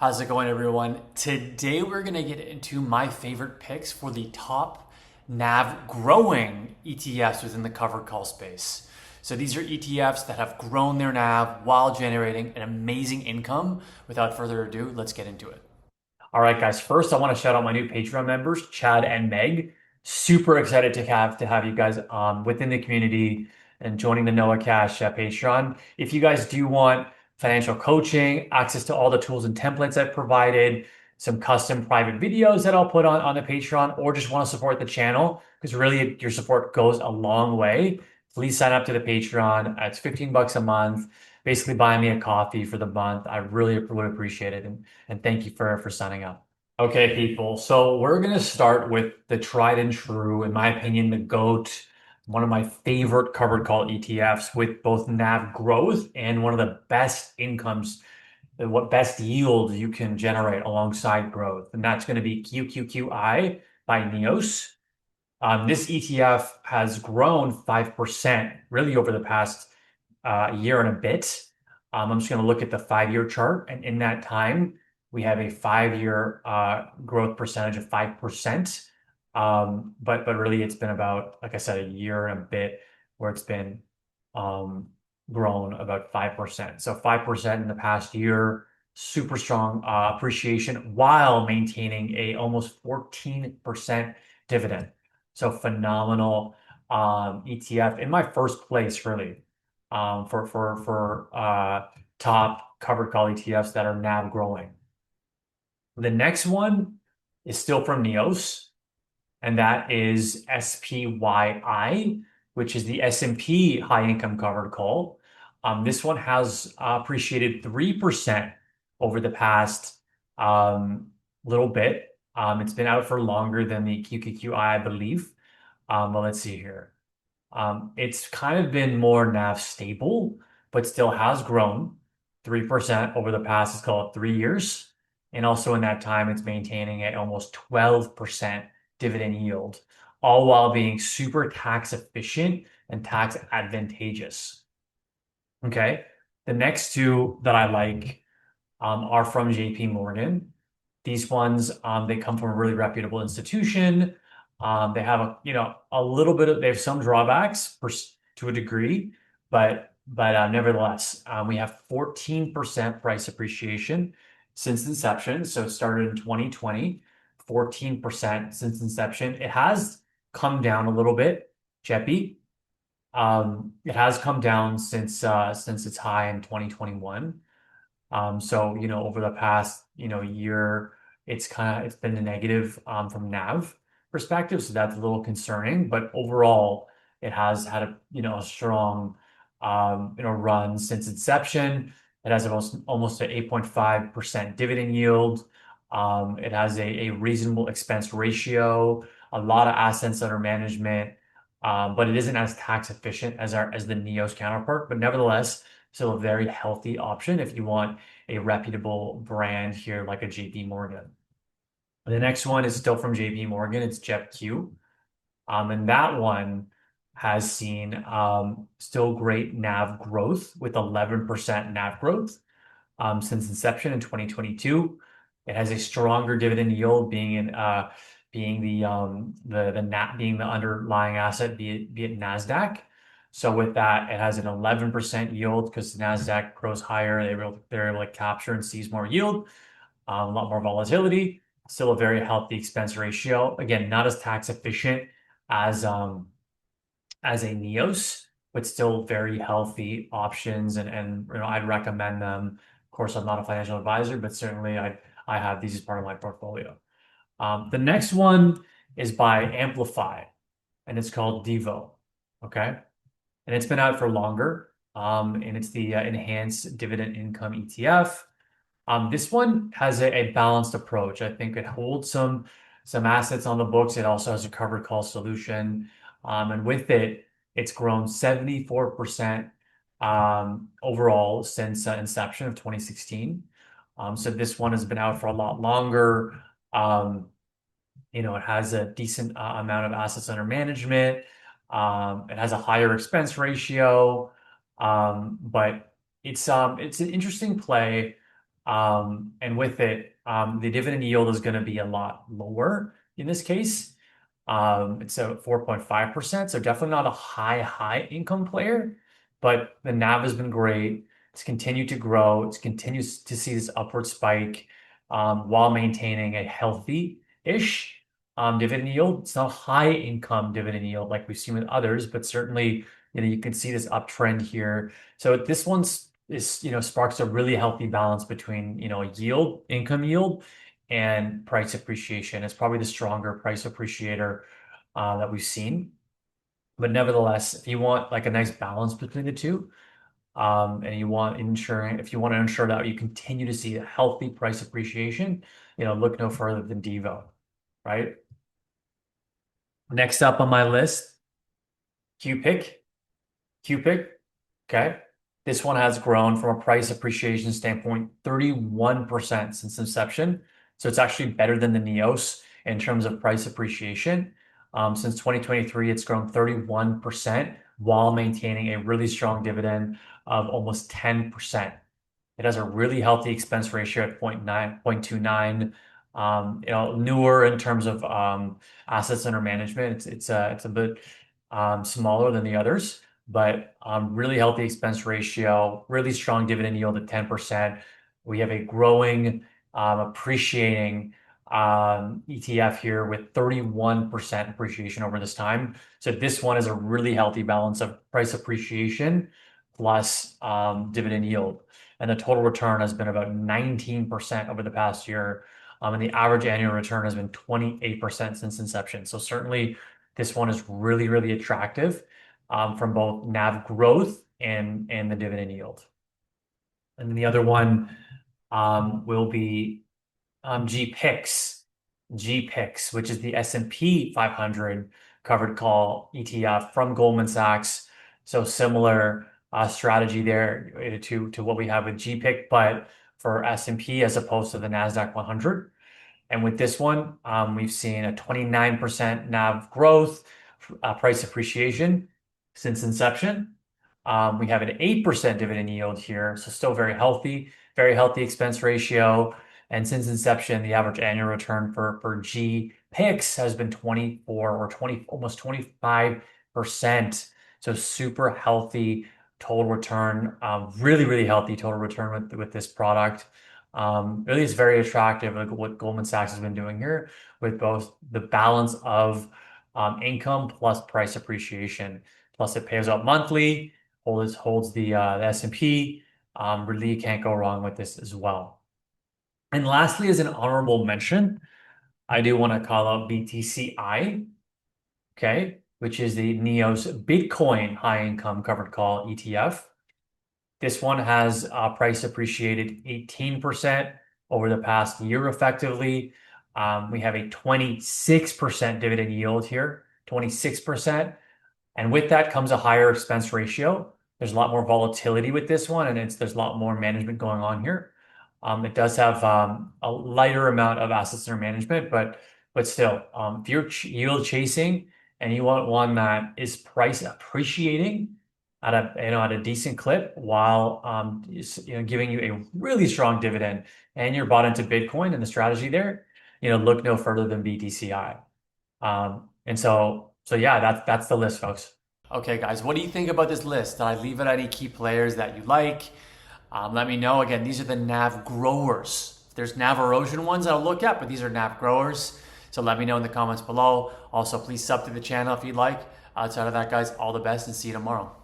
How's it going, everyone? Today we're going to get into my favorite picks for the top NAV growing ETFs within the covered call space. So these are ETFs that have grown their NAV while generating an amazing income. Without further ado, let's get into it. All right, guys. First, I want to shout out my new Patreon members, Chad and Meg. Super excited to have you guys within the community and joining the Noah Cash Patreon. If you guys do want financial coaching, access to all the tools and templates I've provided, some custom private videos that I'll put on the Patreon, or just want to support the channel, because really your support goes a long way, please sign up to the Patreon. It's 15 bucks a month. Basically, buy me a coffee for the month. I really would appreciate it. And thank you for signing up. Okay, people. So we're going to start with the tried and true, in my opinion, the GOAT, one of my favorite covered call ETFs with both NAV growth and one of the best incomes, what best yield you can generate alongside growth. And that's going to be QQQI by NEOS. This ETF has grown 5% really over the past year and a bit. I'm just going to look at the 5-year chart, and in that time, we have a 5-year growth percentage of 5%. But really, it's been about, like I said, a year and a bit where it's been grown about 5%. So 5% in the past year, super strong appreciation while maintaining a almost 14% dividend. So phenomenal ETF in my first place, really, for top covered call ETFs that are NAV growing. The next one is still from NEOS, and that is SPYI, which is the S&P High Income Covered Call. This one has appreciated 3% over the past little bit. It's been out for longer than the QQQI, I believe. But let's see here. It's kind of been more NAV stable, but still has grown 3% over the past, let's call it 3 years. And also in that time, it's maintaining at almost 12% dividend yield, all while being super tax efficient and tax advantageous. Okay. The next two that I like are from JP Morgan. These ones, they come from a really reputable institution. They have a little bit of, they have some drawbacks to a degree, but nevertheless, we have 14% price appreciation since inception. So it started in 2020, 14% since inception. It has come down a little bit, JEPI. It has come down since its high in 2021. So over the past year, it's been a negative from NAV perspective, so that's a little concerning. But overall, it has had a strong run since inception. It has almost an 8.5% dividend yield. It has a reasonable expense ratio, a lot of assets under management, but it isn't as tax efficient as the NEOS counterpart. But nevertheless, still a very healthy option if you want a reputable brand here like a JP Morgan. The next one is still from JP Morgan. It's JEPQ. And that one has seen still great NAV growth with 11% NAV growth since inception in 2022. It has a stronger dividend yield being the underlying asset, be it NASDAQ. So with that, it has an 11% yield because the NASDAQ grows higher. They're able to capture and seize more yield, a lot more volatility. Still a very healthy expense ratio. Again, not as tax efficient as a NEOS, but still very healthy options. And I'd recommend them. Of course, I'm not a financial advisor, but certainly I have these as part of my portfolio. The next one is by Amplify, and it's called DIVO. Okay. And it's been out for longer. And it's the Enhanced Dividend Income ETF. This one has a balanced approach. I think it holds some assets on the books. It also has a covered call solution. And with it, it's grown 74% overall since inception of 2016. So this one has been out for a lot longer. It has a decent amount of assets under management. It has a higher expense ratio, but it's an interesting play. And with it, the dividend yield is going to be a lot lower in this case. It's a 4.5%, so definitely not a high income player, but the NAV has been great. It's continued to grow. It's continues to see this upward spike while maintaining a healthy-ish dividend yield. It's not a high income dividend yield like we've seen with others, but certainly, you can see this uptrend here. So this one's sparks a really healthy balance between, income yield and price appreciation. It's probably the stronger price appreciator that we've seen. But nevertheless, if you want like a nice balance between the two, and if you want to ensure that you continue to see a healthy price appreciation, look no further than DIVO, right? Next up on my list, QPIC. QPIC, okay. This one has grown from a price appreciation standpoint 31% since inception. So it's actually better than the NEOS in terms of price appreciation. Since 2023, it's grown 31% while maintaining a really strong dividend of almost 10%. It has a really healthy expense ratio at 0.29. Newer in terms of assets under management. It's a bit smaller than the others, but really healthy expense ratio, really strong dividend yield at 10%. We have a growing, appreciating ETF here with 31% appreciation over this time. So this one is a really healthy balance of price appreciation plus dividend yield. And the total return has been about 19% over the past year. And the average annual return has been 28% since inception. So certainly this one is really attractive from both NAV growth and the dividend yield. And then the other one will be GPIX, which is the S&P 500 covered call ETF from Goldman Sachs. So similar strategy there to what we have with GPIC, but for S&P as opposed to the NASDAQ 100. And with this one, we've seen a 29% NAV growth, price appreciation since inception. We have an 8% dividend yield here, so still very healthy expense ratio. And since inception, the average annual return for GPIX has been 24 or 20, almost 25%. So super healthy total return, really healthy total return with this product. Really is very attractive, like what Goldman Sachs has been doing here with both the balance of income plus price appreciation. Plus it pays out monthly, holds the S&P. Really you can't go wrong with this as well. And lastly, as an honorable mention, I do want to call out BTCI, okay, which is the NEOS Bitcoin High Income Covered Call ETF. This one has price appreciated 18% over the past year effectively. We have a 26% dividend yield here, 26%. And with that comes a higher expense ratio. There's a lot more volatility with this one, and there's a lot more management going on here. It does have a lighter amount of assets under management, but still, if you're yield chasing and you want one that is price appreciating at a decent clip while giving you a really strong dividend, and you're bought into Bitcoin and the strategy there, look no further than BTCI. And so yeah, that's the list, folks. Okay, guys, what do you think about this list? Did I leave out any key players that you like? Let me know. Again, these are the NAV growers. There's NAV erosion ones I'll look at, but these are NAV growers. So let me know in the comments below. Also, please sub to the channel if you'd like. Outside of that, guys, all the best and see you tomorrow.